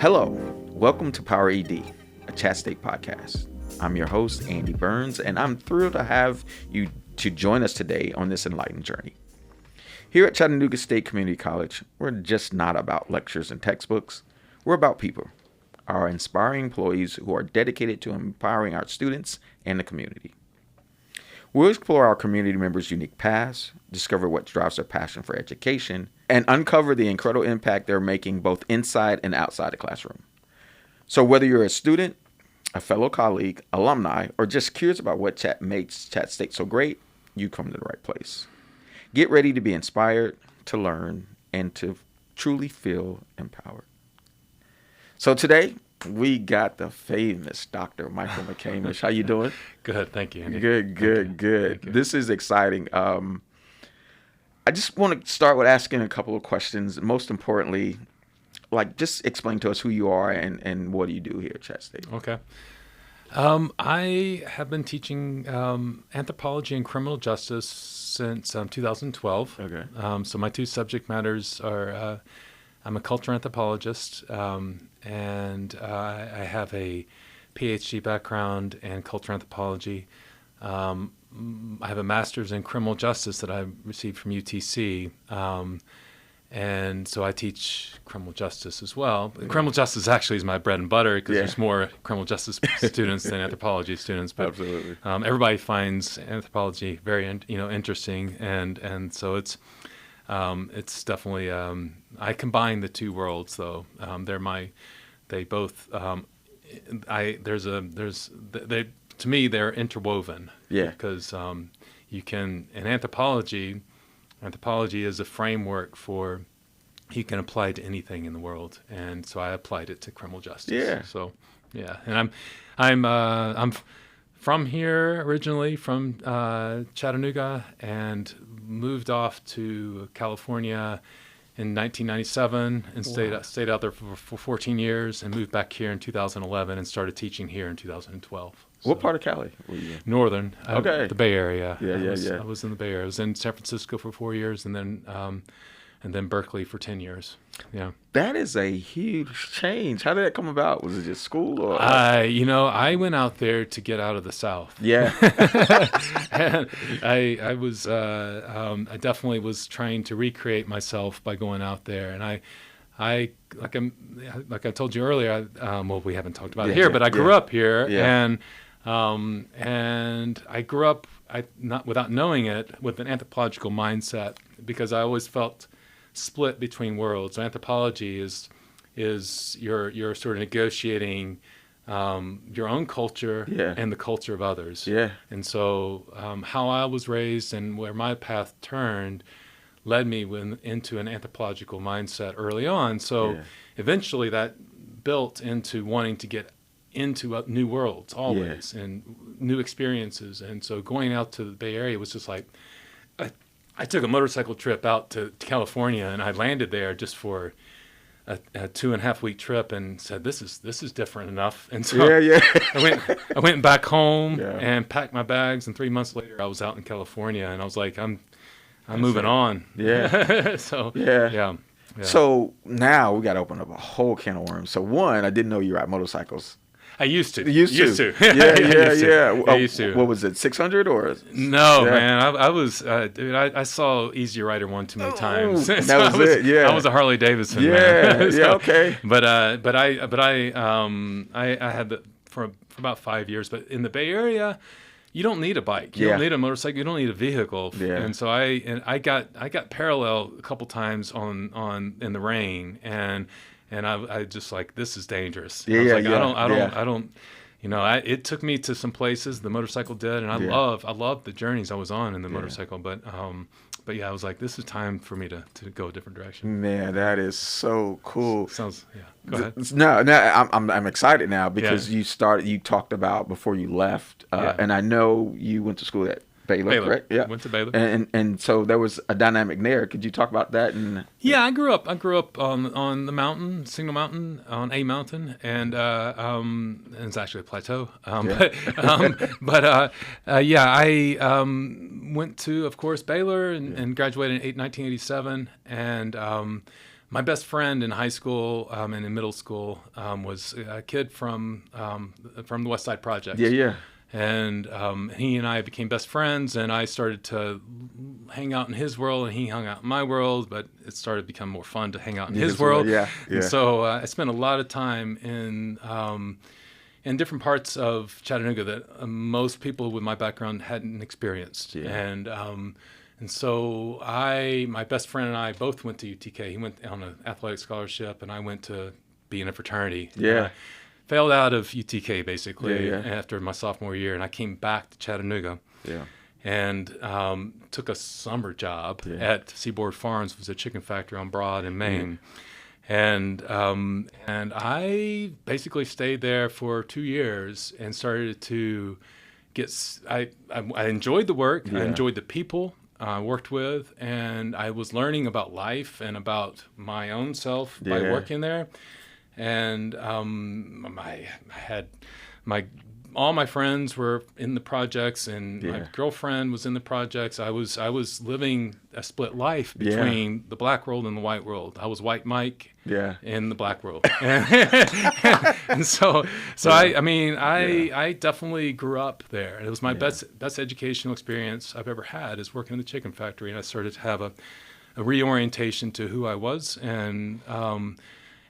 Hello, welcome to PowerED, a Chat State podcast. I'm your host, Andy Burns, and I'm thrilled to have you to join us today on this enlightened journey. Here at Chattanooga State Community College, we're just not about lectures and textbooks. We're about people, our inspiring employees who are dedicated to empowering our students and the community. We'll explore our community members' unique paths, discover what drives their passion for education, and uncover the incredible impact they're making both inside and outside the classroom. So whether you're a student, a fellow colleague, alumni, or just curious about what makes Chat State so great, you come to the right place. Get ready to be inspired, to learn, and to truly feel empowered. So today, we got the famous Dr. Michael McCamish. How you doing? Good, thank you, Andy. Good. This is exciting. I just want to start with asking a couple of questions. Most importantly, just explain to us who you are and what do you do here at Chat State. Okay. I have been teaching anthropology and criminal justice since 2012. Okay. So my two subject matters are I'm a cultural anthropologist, and I have a PhD background in cultural anthropology. I have a master's in criminal justice that I received from UTC, and so I teach criminal justice as well. Yeah. Criminal justice actually is my bread and butter because there's more criminal justice students than anthropology students. But absolutely, everybody finds anthropology very interesting, and so it's definitely I combine the two worlds though. To me, they're interwoven. Yeah. Because you can, in anthropology is a framework for, you can apply it to anything in the world, and so I applied it to criminal justice. Yeah. So, yeah, and I'm from here originally, from Chattanooga, and moved off to California in 1997 and stayed out there for 14 years, and moved back here in 2011 and started teaching here in 2012. What part of Cali were you in? Northern. Okay. The Bay Area. Yeah. I was in the Bay Area. I was in San Francisco for 4 years, and then Berkeley for 10 years. Yeah. That is a huge change. How did that come about? Was it just school or? I went out there to get out of the South. Yeah. And I definitely was trying to recreate myself by going out there, and I like I told you earlier. We haven't talked about it here, but I grew up here, and I grew up not without knowing it with an anthropological mindset, because I always felt split between worlds. So anthropology is you're sort of negotiating your own culture and the culture of others. Yeah. And so how I was raised and where my path turned led me into an anthropological mindset early on. So eventually that built into wanting to get into new worlds always and new experiences. And so going out to the Bay Area was just like, I took a motorcycle trip out to California, and I landed there just for a 2.5 week trip, and said, this is different enough. And so I went back home and packed my bags, and 3 months later I was out in California, and I was like, I'm moving on. Yeah. So yeah. So now we got to open up a whole can of worms. So one, I didn't know you ride motorcycles. I used to. Yeah. I used to. What was it, 600 or? No, man. I was, dude, I saw Easy Rider one too many times. So that was it. Yeah. I was a Harley Davidson man. Okay. But I had that for about 5 years. But in the Bay Area, you don't need a bike. You don't need a motorcycle. You don't need a vehicle. Yeah. And so I got parallel a couple times on in the rain, and I just like, this is dangerous. I don't. It took me to some places, the motorcycle did, and I love the journeys I was on in the motorcycle. But I was like, this is time for me to go a different direction. Man, that is so cool. Sounds Go ahead. No, I'm excited now because you talked about before you left, and I know you went to school at Baylor, correct? Yeah. Went to Baylor. And so there was a dynamic there. Could you talk about that? And Yeah, I grew up on the mountain, Signal Mountain, on a mountain, and it's actually a plateau. Yeah, I went to, of course, Baylor and graduated in 1987. And my best friend in high school and in middle school was a kid from the West Side Project. Yeah. And he and I became best friends, and I started to hang out in his world, and he hung out in my world, but it started to become more fun to hang out in his world. Yeah. And so I spent a lot of time in different parts of Chattanooga that most people with my background hadn't experienced. Yeah. And so my best friend and I both went to UTK. He went on an athletic scholarship, and I went to be in a fraternity. Yeah. Failed out of UTK basically after my sophomore year, and I came back to Chattanooga. Yeah. And took a summer job at Seaboard Farms, which was a chicken factory on Broad in Maine. And I basically stayed there for 2 years and started to I enjoyed the work. I enjoyed the people I worked with, and I was learning about life and about my own self by working there. And I had all my friends were in the projects, and my girlfriend was in the projects. I was living a split life between the black world and the white world. I was white Mike in the black world. And so I definitely grew up there. And it was my best educational experience I've ever had, is working in the chicken factory. And I started to have a reorientation to who I was,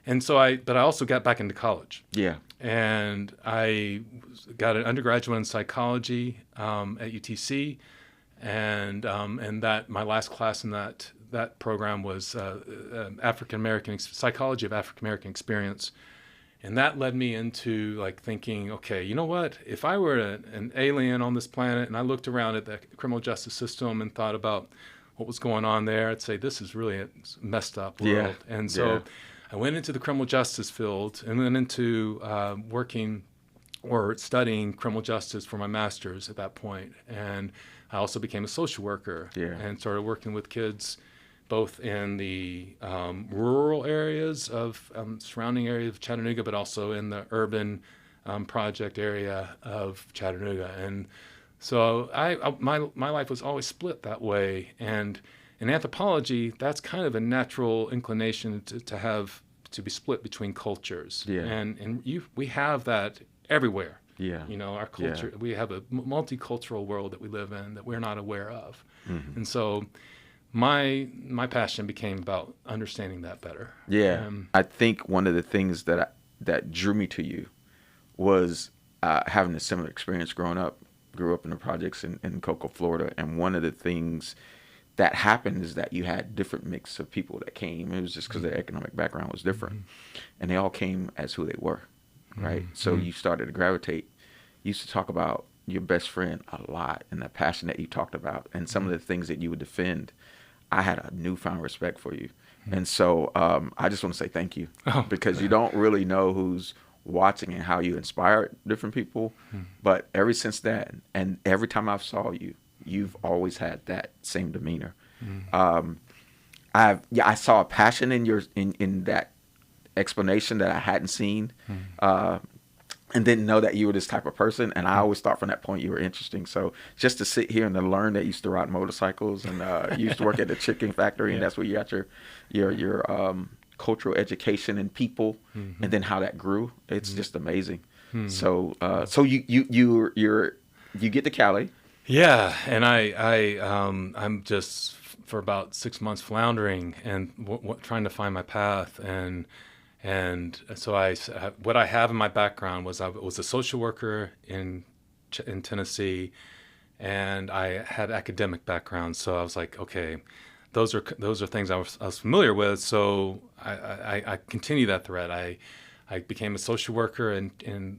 but I also got back into college. Yeah. And I got an undergraduate in psychology at UTC, and that my last class in that program was psychology of African American experience, and that led me into like thinking, okay, you know what? If I were an alien on this planet and I looked around at the criminal justice system and thought about what was going on there, I'd say this is really a messed up world. And so I went into the criminal justice field and went into working or studying criminal justice for my master's at that point. And I also became a social worker and started working with kids both in the rural areas of surrounding areas of Chattanooga, but also in the urban project area of Chattanooga. And so my life was always split that way. And in anthropology, that's kind of a natural inclination to be split between cultures. Yeah. And we have that everywhere. Yeah. You know, our culture, we have a multicultural world that we live in that we're not aware of. Mm-hmm. And so my passion became about understanding that better. Yeah. I think one of the things that drew me to you was having a similar experience growing up. Grew up in the projects in Cocoa, Florida, and one of the things that happened is that you had different mix of people that came. It was just because their economic background was different, and they all came as who they were, right? So you started to gravitate. You used to talk about your best friend a lot and the passion that you talked about and some of the things that you would defend. I had a newfound respect for you, and so I just want to say thank you because you don't really know who's watching and how you inspired different people, but ever since then, and every time I saw you, you've always had that same demeanor. I saw a passion in that explanation that I hadn't seen, and didn't know that you were this type of person. And I always thought from that point you were interesting. So just to sit here and to learn that you used to ride motorcycles and you used to work at the chicken factory, and that's where you got your cultural education and people, and then how that grew. It's just amazing. So you get to Cali. Yeah, and I'm just for about 6 months floundering and trying to find my path, and so what I have in my background was I was a social worker in Tennessee, and I had academic background. So I was like, okay, those are things I was familiar with. So I continued that thread. I became a social worker in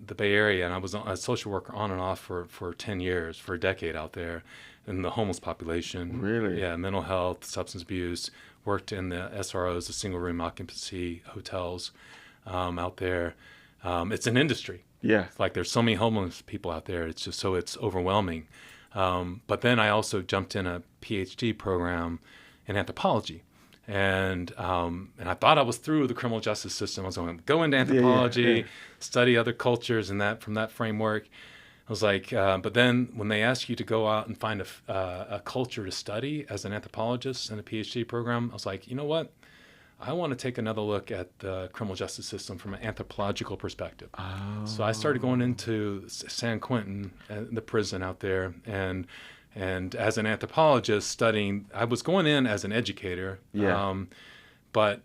the Bay Area, and I was a social worker on and off for 10 years, for a decade out there in the homeless population. Really? Yeah, mental health, substance abuse. Worked in the SROs, the single room occupancy hotels out there. It's an industry. Yeah. It's like there's so many homeless people out there. It's overwhelming. But then I also jumped in a PhD program in anthropology. And I thought I was through the criminal justice system. I was going to go into anthropology, study other cultures, and that from that framework. I was like, but then when they ask you to go out and find a culture to study as an anthropologist in a PhD program, I was like, you know what? I want to take another look at the criminal justice system from an anthropological perspective. Oh. So I started going into San Quentin, the prison out there, and as an anthropologist studying. I was going in as an educator, but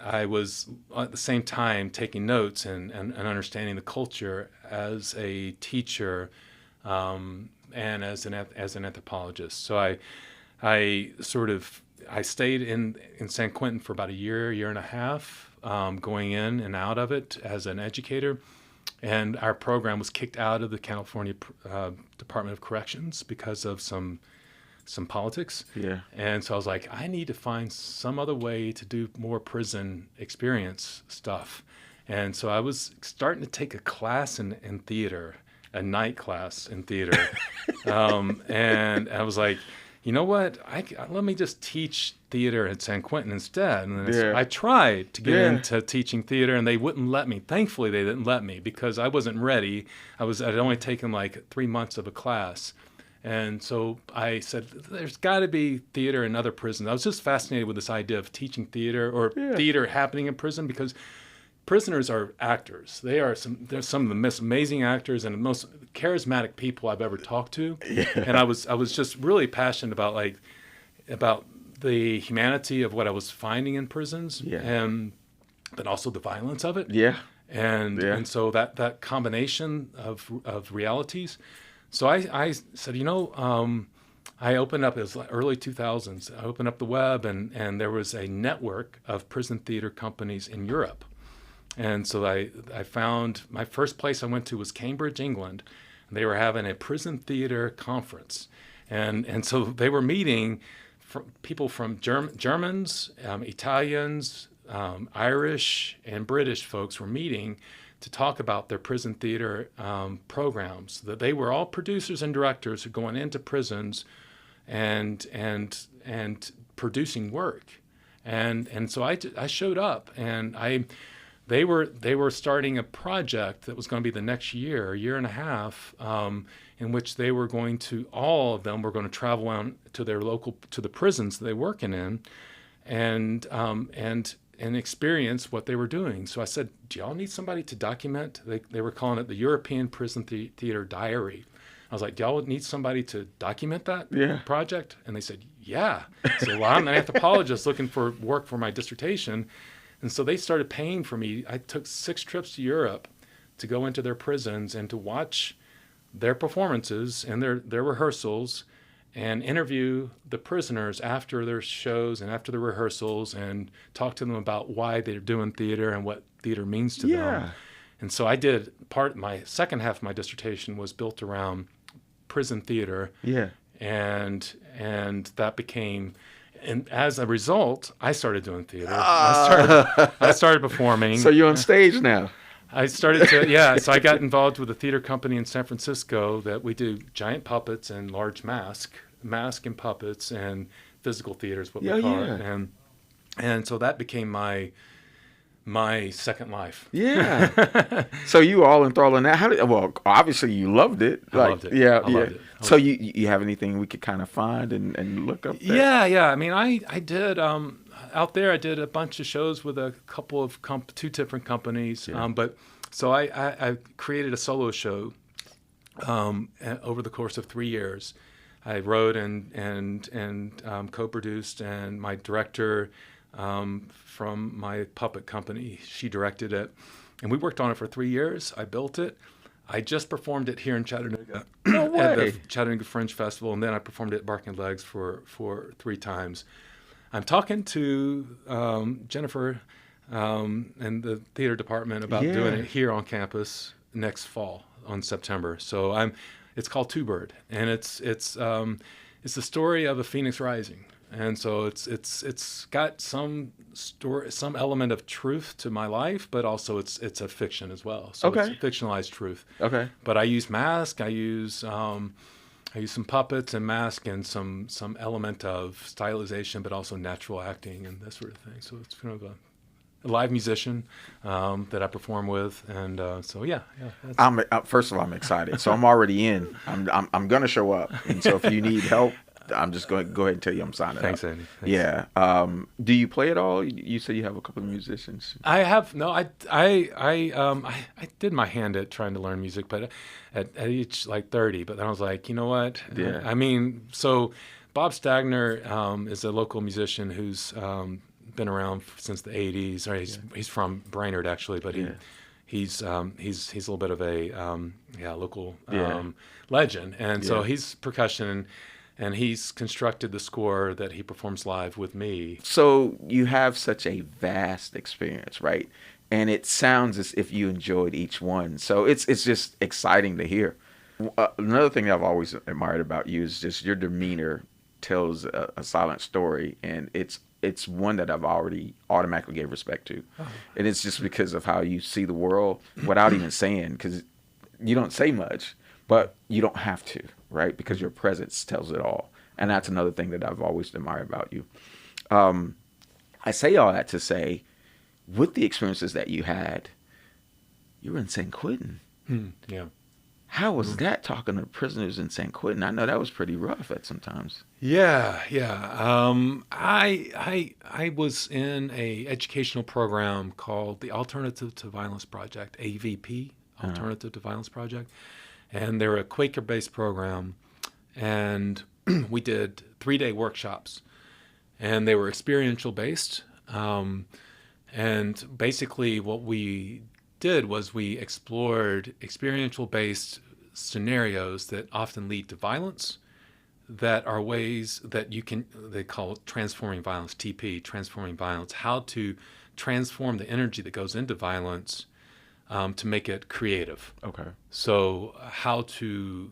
I was at the same time taking notes and understanding the culture as a teacher and as an anthropologist. So I stayed in San Quentin for about a year and a half, going in and out of it as an educator. And our program was kicked out of the California Department of Corrections because of some politics. Yeah. And so I was like, I need to find some other way to do more prison experience stuff. And so I was starting to take a class in theater, a night class in theater. And I was like, you know what? Let me just teach theater at San Quentin instead. And I tried to get into teaching theater, and they wouldn't let me. Thankfully, they didn't let me because I wasn't ready. I'd only taken like 3 months of a class. And so I said, there's got to be theater in other prisons. I was just fascinated with this idea of teaching theater or theater happening in prison, because prisoners are actors. They're some of the most amazing actors and the most charismatic people I've ever talked to. Yeah. And I was just really passionate about the humanity of what I was finding in prisons, but also the violence of it. Yeah. And so that combination of realities. So I said, I opened up, it was like early 2000s, I opened up the web, and there was a network of prison theater companies in Europe. And so I found, my first place I went to was Cambridge, England. They were having a prison theater conference. And so they were meeting people from Germans, Italians, Irish, and British folks were meeting to talk about their prison theater programs. That they were all producers and directors who going into prisons and producing work. And so I showed up, and they were starting a project that was going to be the next year and a half, in which they were going to, all of them were going to travel out to the prisons that they were working in, and experience what they were doing. So I said, do y'all need somebody to document? They were calling it the European Prison Theater Diary. I was like, do y'all need somebody to document that project? And they said, yeah. I said, well, I'm an anthropologist looking for work for my dissertation. And so they started paying for me. I took 6 trips to Europe to go into their prisons and to watch their performances and their rehearsals, and interview the prisoners after their shows and after the rehearsals, and talk to them about why they're doing theater and what theater means to them. And so I did my second half of my dissertation was built around prison theater. Yeah. And that became, and as a result, I started doing theater. I started performing. So you're on stage now. I started to, so I got involved with a theater company in San Francisco that we do giant puppets and large mask and puppets, and physical theater is what we call it. And so that became my second life. Yeah. So you were all enthralled in that. Well, obviously you loved it. I loved it. Yeah, I loved it. So you have anything we could kind of find and look up there? Yeah. I mean, I did, out there, I did a bunch of shows with a couple of 2 different companies. Yeah. But so I created a solo show over the course of 3 years. I wrote and co-produced, and my director from my puppet company, she directed it, and we worked on it for 3 years. I built it. I just performed it here in Chattanooga at the Chattanooga Fringe Festival, and then I performed it at Barking Legs for 3 times. I'm talking to Jennifer and the theater department about doing it here on campus next fall on September. So it's called Two Bird, and it's the story of a phoenix rising. And so it's got some story, some element of truth to my life, but also it's a fiction as well. So it's a fictionalized truth. Okay. But I use mask. I use I use some puppets and mask and some element of stylization, but also natural acting and that sort of thing. So it's kind of a live musician that I perform with, and so yeah. First of all, I'm excited. So I'm already in. I'm gonna show up, and so if you need help, I'm just going to go ahead and tell you I'm signing Thanks, up. Andy. Thanks. Yeah. Do you play at all? You said you have a couple of musicians. I have no. I did my hand at trying to learn music, but at age like 30. But then I was like, you know what? Yeah. I mean, so Bob Stagner is a local musician who's been around since the 80s. Or he's from Brainerd actually, but he's a little bit of a local legend, and so he's percussion. And he's constructed the score that he performs live with me. So you have such a vast experience, right? And it sounds as if you enjoyed each one. So it's just exciting to hear. Another thing that I've always admired about you is just your demeanor tells a silent story, and it's one that I've already automatically gave respect to. Oh. And it's just because of how you see the world without even saying, because you don't say much, but you don't have to. Right? Because your presence tells it all. And that's another thing that I've always admired about you. I say all that to say, with the experiences that you had, you were in San Quentin. Yeah. How was that, talking to prisoners in San Quentin? I know that was pretty rough at sometimes. Yeah. I was in a educational program called the Alternative to Violence Project, AVP, Alternative to Violence Project. And they were a Quaker-based program, and we did 3-day workshops, and they were experiential-based. And basically what we did was we explored experiential-based scenarios that often lead to violence, that are ways that they call it transforming violence, TP, transforming violence, how to transform the energy that goes into violence to make it creative. Okay. So how to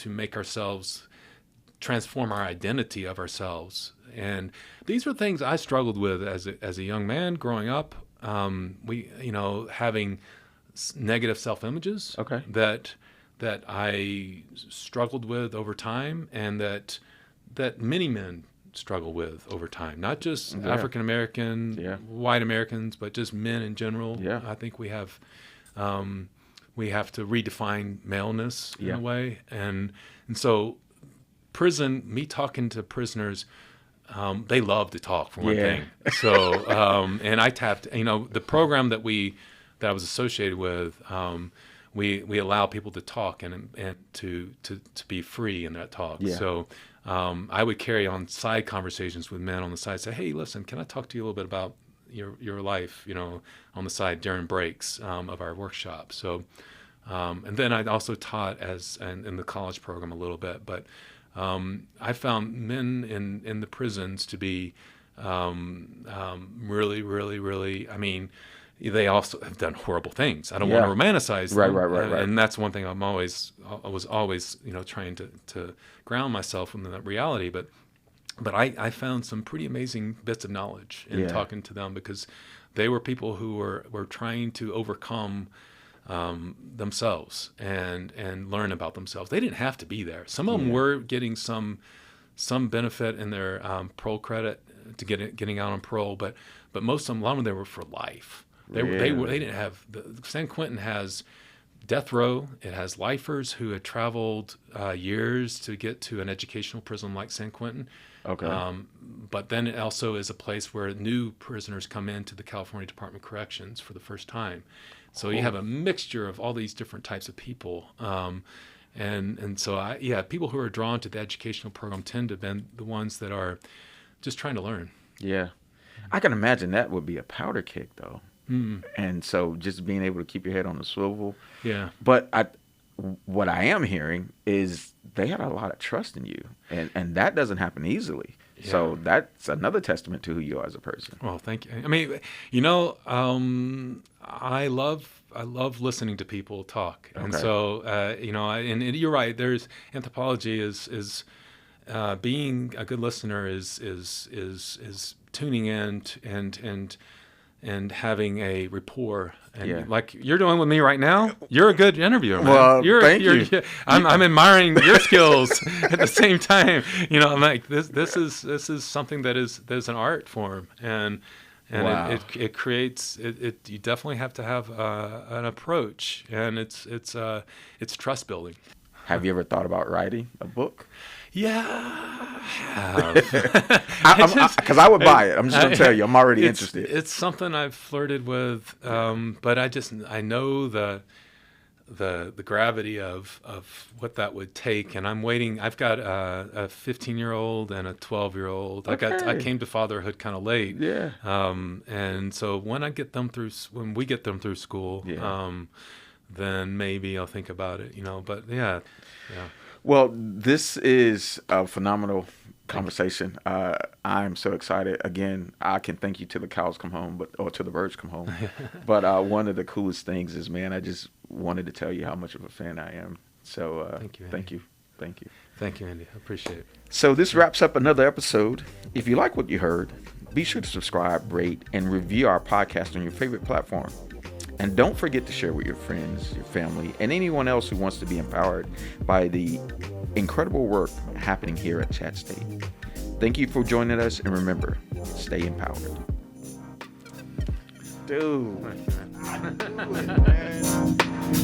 make ourselves transform our identity of ourselves, and these were things I struggled with as a young man growing up. Having negative self-images. Okay. That I struggled with over time, and that many men struggle with over time, not just African American, white Americans, but just men in general. Yeah. I think we have to redefine maleness in a way, and so me talking to prisoners, they love to talk for one thing. So and I tapped, the program that I was associated with. We allow people to talk and to be free in that talk. Yeah. So I would carry on side conversations with men on the side, say, hey, listen, can I talk to you a little bit about your life, on the side during breaks of our workshop. So, and then I also taught in the college program a little bit, but I found men in the prisons to be really, really, really, they also have done horrible things. I don't want to romanticize them. Right. And that's one thing I was always, trying to ground myself in that reality. But I found some pretty amazing bits of knowledge in talking to them, because they were people who were trying to overcome themselves and learn about themselves. They didn't have to be there. Some of them were getting some benefit in their parole credit to getting out on parole, but most of them, a lot of them, they were for life. They didn't have San Quentin has death row. It has lifers who had traveled years to get to an educational prison like San Quentin. Okay. But then it also is a place where new prisoners come into the California Department of Corrections for the first time. So you have a mixture of all these different types of people. And so people who are drawn to the educational program tend to have been the ones that are just trying to learn. Yeah. I can imagine that would be a powder kick, though. Mm-hmm. And so just being able to keep your head on the swivel. Yeah. But what I am hearing is they had a lot of trust in you, and that doesn't happen easily. Yeah. So that's another testament to who you are as a person. Well, thank you. I love listening to people talk. And so, and you're right. There's anthropology is being a good listener is tuning in and and having a rapport. And Yeah. like you're doing with me right now, you're a good interviewer, man. Well, thank you. I'm admiring your skills at the same time. You know, I'm like, this is something there's an art form, and Wow. it creates it. You definitely have to have an approach, and it's trust building. Have you ever thought about writing a book? Yeah, I have. Because I would buy it. I'm just going to tell you, I'm already interested. It's something I've flirted with, but I know the gravity of what that would take, and I'm waiting. I've got a 15-year-old and a 12-year-old. Okay. I came to fatherhood kind of late. Yeah. And so when we get them through school, Yeah. then maybe I'll think about it. You know, but yeah. Well, this is a phenomenal conversation. I'm so excited. Again, I can thank you till the cows come home, or till the birds come home. But one of the coolest things is, man, I just wanted to tell you how much of a fan I am. So Thank you, Andy. thank you. Thank you. Thank you, Andy. I appreciate it. So this wraps up another episode. If you like what you heard, be sure to subscribe, rate, and review our podcast on your favorite platform. And don't forget to share with your friends, your family, and anyone else who wants to be empowered by the incredible work happening here at Chat State. Thank you for joining us, and remember, stay empowered. Dude. Thank you, man.